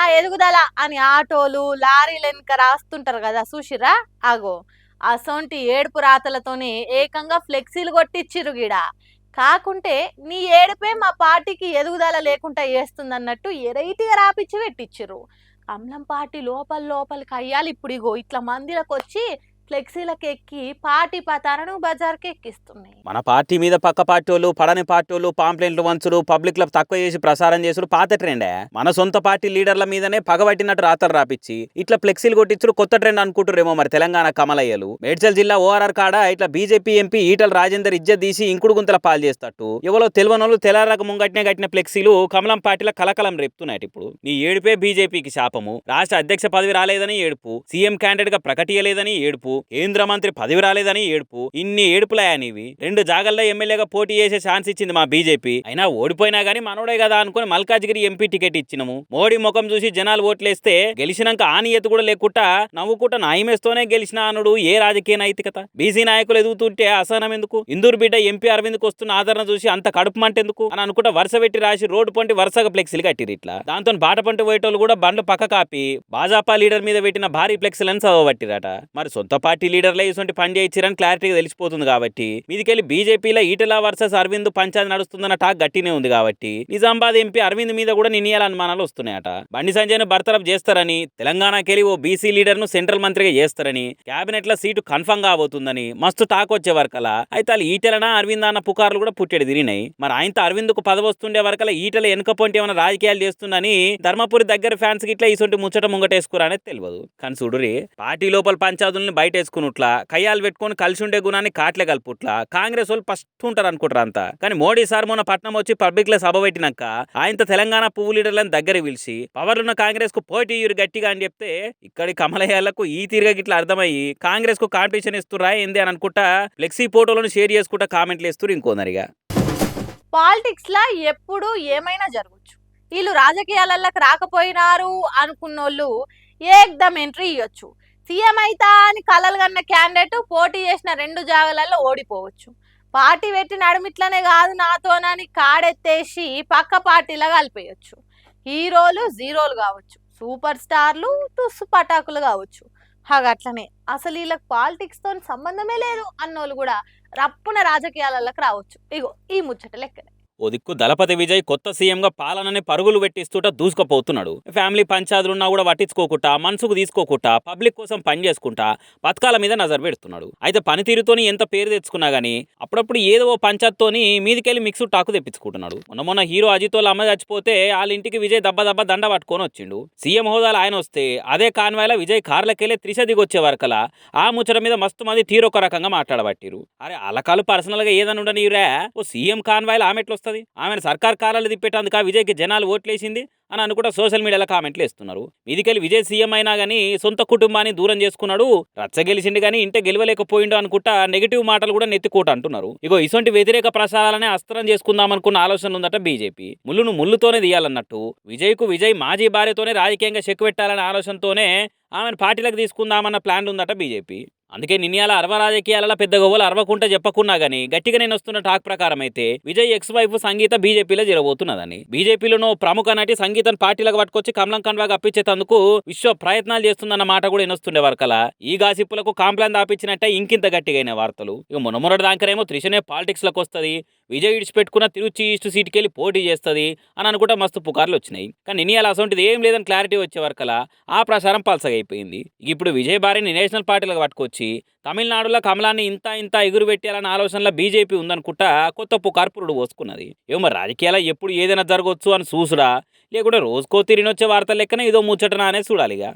నా ఎదుగుదల అని ఆటోలు లారీలు వెనుక రాస్తుంటారు కదా చూసిరా. అగో అసొంటి ఏడుపు రాతలతోనే ఏకంగా ఫ్లెక్సీలు కొట్టిచ్చిరు గిడ. కాకుంటే నీ ఏడుపే మా పార్టీకి ఎదుగుదల లేకుండా చేస్తుందన్నట్టు ఎరైటీగా రాపిచ్చి పెట్టిచ్చిరు. కమలం పార్టీ లోపలికి అయ్యాలి ఇప్పుడు ఇగో ఇట్లా మందిలకు వచ్చి ఫ్లెక్సీలకు ఎక్కి పార్టీ పతాలను బజార్కి ఎక్కిస్తున్నాయి. మన పార్టీ మీద పక్క పార్టీ వాళ్ళు పడని పార్టీ వాళ్ళు పాంప్లెంట్లు వంచుడు పబ్లిక్ లో తక్కువ చేసి ప్రసారం చేసుడు పాత ట్రెండే. మన సొంత పార్టీ లీడర్ల మీదనే పగబట్టినట్టు రాతలు రాపిచ్చి ఇట్లా ఫ్లెక్సీలు కొట్టించుడు కొత్త ట్రెండ్ అనుకుంటారేమో మరి తెలంగాణ కమలయ్యలు. మేడ్చల్ జిల్లా ఓఆర్ఆర్ కాడ ఇట్లా బీజేపీ ఎంపీ ఈటల రాజేందర్ ఇజ్జత్ తీసి ఇంకుడు గుంతల పాలు చేస్తట్టు ఎవరో తెలియనోళ్ళు తెల్లారక ముంగట్నే కట్టిన ఫ్లెక్సీలు కమలం పార్టీలో కలకలం రేపుతున్నాయి. ఇప్పుడు నీ ఏడుపే బీజేపీకి శాపము, రాష్ట్ర అధ్యక్ష పదవి రాలేదని ఏడుపు, సీఎం క్యాండిడేట్ గా ప్రకటియలేదని ఏడుపు, కేంద్ర మంత్రి పదవి రాలేదని ఏడుపు, ఇన్ని ఏడుపులయా నీవి. 2 జాగల్లో ఎమ్మెల్యేగా పోటీ చేసే ఛాన్స్ ఇచ్చింది మా బీజేపీ. అయినా ఓడిపోయినా గానీ మనోడే కదా అనుకుని మల్కాజ్గిరి ఎంపీ టికెట్ ఇచ్చినము. మోడీ ముఖం చూసి జనాలు ఓట్లేస్తే గెలిచినాక ఆనియత కూడా లేకుండా నవ్వుకుంటా నాయమేస్తోనే గెలిచిన అనుడు ఏ రాజకీయ నైతికత. బీసీ నాయకులు ఎదుగుతుంటే అసహనం ఎందుకు? ఇందూరు బిడ్డ ఎంపీ అరవింద్కి వస్తున్న ఆదరణ చూసి అంత కడుపు మంటెందుకు అని అనుకుంటా వరుస పెట్టి రాసి రోడ్డు పంటి వరుసగా ఫ్లెక్సీలు కట్టిరు. ఇట్లా దాంతో బాట పంటి పోయేటోళ్ళు కూడా బండ్లు పక్క కాపి భాజపా లీడర్ మీద పెట్టిన భారీ ఫ్లెక్సీలను చదవబట్టిరట. మరి సొంత పార్టీ లీడర్లే ఇటువంటి పని చేయించారని క్లారిటీగా తెలిసిపోతుంది కాబట్టి మీదికెళ్ళి బీజేపీలో ఈటల వర్సెస్ అరవింద్ పంచాయతీ నడుస్తుందన్న టాక్ గట్టినే ఉంది కాబట్టి నిజామాబాద్ ఎంపీ అరవింద్ మీద కూడా నిన్నయాల అనుమానాలు వస్తున్నాయట. బండి సంజయ్ను బర్తరఫ్ చేస్తారని, తెలంగాణకెళ్ళి ఓ బీసీ లీడర్ ను సెంట్రల్ మంత్రిగా చేస్తారని, క్యాబినెట్ లో సీటు కన్ఫర్మ్ కాబోతుందని మస్తు టాక్ వచ్చే వరకలా అయితే వాళ్ళు ఈటలనా అరవింద్ అన్న పుకార్లు కూడా పుట్టేది తిరిగినాయి. మరి ఆయనతో అరవింద్ కు పదవి వస్తుండే వరకలా ఈటల వెనుకపోంటి ఏమైనా రాజకీయాలు చేస్తుందని ధర్మపురి దగ్గర ఫ్యాన్స్ గిట్లా ఇటువంటి ముచ్చట ముంగటేసుకోరనేది తెలియదు. కానీ చూడురి పార్టీ లోపల పంచాయతీలను బయట వేసుకున్నట్లా కయ్యాలు పెట్టుకుని కలిసి ఉండే గుణాన్ని కాట్లే కలుపుట్లా కాంగ్రెస్ వాళ్ళు ఫస్ట్ ఉంటారు అనుకుంటారు అంతా. కానీ మోడీ సార్ మొన్న పట్నం వచ్చి పబ్లిక్ లో సభ పెట్టినాక ఆయనతో తెలంగాణ పువ్వు లీడర్లను దగ్గర పిలిచి పవర్లున్న కాంగ్రెస్ కు పోటీ గట్టిగా అని చెప్తే ఇక్కడి కమలయ్యాలకు ఈ తీరుగా గిట్లా అర్థమయ్యి కాంగ్రెస్ కు కాంపిటీషన్ ఇస్తురా ఏంది అని అనుకుంటా ఫ్లెక్సీ ఫోటోలను షేర్ చేసుకుంటా కామెంట్లు ఇస్తారు. ఇంకోనరిగా పాలిటిక్స్ లా ఎప్పుడు ఏమైనా జరగచ్చు. వీళ్ళు రాజకీయాలకు రాకపోయినారు అనుకున్నోళ్ళు ఏకదం ఎంట్రీ ఇవ్వచ్చు. సీఎం అయితా అని కలలు కన్న క్యాండిడేట్ పోటీ చేసిన 2 జాగాలలో ఓడిపోవచ్చు. పార్టీ పెట్టి నడుమిట్లనే కాదు నాతోనని కాడెత్తేసి పక్క పార్టీలా కలిపేయచ్చు. హీరోలు జీరోలు కావచ్చు, సూపర్ స్టార్లు తుస్సు పటాకులు కావచ్చు. అట్లనే అసలు వీళ్ళకి పాలిటిక్స్ తో సంబంధమే లేదు అన్నోళ్ళు కూడా రప్పున రాజకీయాలకు రావచ్చు. ఇగో ఈ ముచ్చట లెక్కనే. ఓ దిక్కు దళపతి విజయ్ కొత్త సీఎంగా పాలనని పరుగులు పెట్టిస్తూట దూసుకుపోతున్నాడు. ఫ్యామిలీ పంచాయతీలున్నా కూడా పట్టించుకోకుండా మనసుకు తీసుకోకుండా పబ్లిక్ కోసం పని చేసుకుంటా పథకాల మీద నజర్ పెడుతున్నాడు. అయితే పనితీరుతోని ఎంత పేరు తెచ్చుకున్నా గానీ అప్పుడప్పుడు ఏదో ఓ పంచాయతీతోని మీదికెళ్ళి మిక్స్ టాకు తెప్పించుకుంటున్నాడు. మొన్న హీరో అజిత్ వాళ్ళ అమ్మ చచ్చిపోతే వాళ్ళ ఇంటికి విజయ్ దెబ్బ దండ పట్టుకొని వచ్చిండు. సీఎం హోదాలో ఆయన వస్తే అదే కాన్వాయ్లో విజయ్ కార్లకెళ్ళి త్రిష దిగొచ్చే వరకలా ఆ ముచ్చట మీద మస్తు మంది తీరొక రకంగా మాట్లాడబట్టిరు. అరే అలకాలు పర్సనల్ గా ఏదని ఉండనిరా ఓ సీఎం కాన్వాయ్లో ఆమెట్లు ఆమెను సర్కార్ కాలాలు తిప్పేటందుకు విజయ్కి జనాలు ఓట్లేసింది అని అనుకుంటా సోషల్ మీడియాలో కామెంట్లు వేస్తున్నారు. మీదికెళ్ళి విజయ్ సీఎం అయినా గానీ సొంత కుటుంబాన్ని దూరం చేసుకున్నాడు, రచ్చ గెలిచిండు కానీ ఇంటే గెలవలేకపోయిండు అనుకుంటా నెగిటివ్ మాటలు కూడా నెత్తికోట అంటున్నారు. ఇగో ఇటువంటి వ్యతిరేక ప్రసారాలనే అస్త్రం చేసుకుందాం అనుకున్న ఆలోచన ఉందట బీజేపీ. ముళ్ళును ముళ్ళుతోనే తీయాలన్నట్టు విజయ్ మాజీ భార్యతోనే రాజకీయంగా చెక్కు పెట్టాలనే ఆలోచనతోనే ఆమెను పార్టీలకు తీసుకుందామన్న ప్లాన్ ఉందట బీజేపీ. అందుకే నిన్నయాల అరవ రాజకీయాలలో పెద్ద గోవలు అరవకుంటా చెప్పకున్నా గానీ గట్టిగా నేను వస్తున్న టాక్ ప్రకారం అయితే విజయ్ ఎక్స్ వైఫ్ సంగీత బీజేపీలో జరగబోతున్నదని, బీజేపీలోనో ప్రముఖ నటి సంగీతం పార్టీలకు పట్టుకొచ్చి కమలం కన్వాగా అప్పించేందుకు విశ్వ ప్రయత్నాలు చేస్తుందన్న మాట కూడా వినొస్తుండే వరకలా ఈ గాసిప్పులకు కాంప్లాన్ దాపించినట్టే ఇంకింత గట్టిగా వార్తలు. ఇక మొన్నమొన్నటి దానికనేమో త్రిషనే పాలిటిక్స్ లకు వస్తుంది, విజయ్ ఇడిచిపెట్టుకున్న తిరుచి ఈస్ట్ సీట్కి వెళ్ళి పోటీ చేస్తుంది అని అనుకుంటా మస్తు పుకార్లు వచ్చినాయి. కానీ నిన్నయాల అసొంటిది ఏం లేదని క్లారిటీ వచ్చే వరకలా ఆ ప్రచారం పల్సగైపోయింది. ఇప్పుడు విజయ్ భార్యని నేషనల్ పార్టీలకు పట్టుకొచ్చి తమిళనాడులో కమలాన్ని ఇంత ఎగురు పెట్టాలన్న ఆలోచనలో బీజేపీ ఉందనుకుంటా కొత్త పుకారు పురుడు పోసుకున్నది. ఏమో రాజకీయాలు ఎప్పుడు ఏదైనా జరగవచ్చు అని చూసుడా లేకుంటే రోజుకో తిరినొచ్చే వార్తల లెక్కనే ఇదో ముచ్చటనా అనేది చూడాలిగా.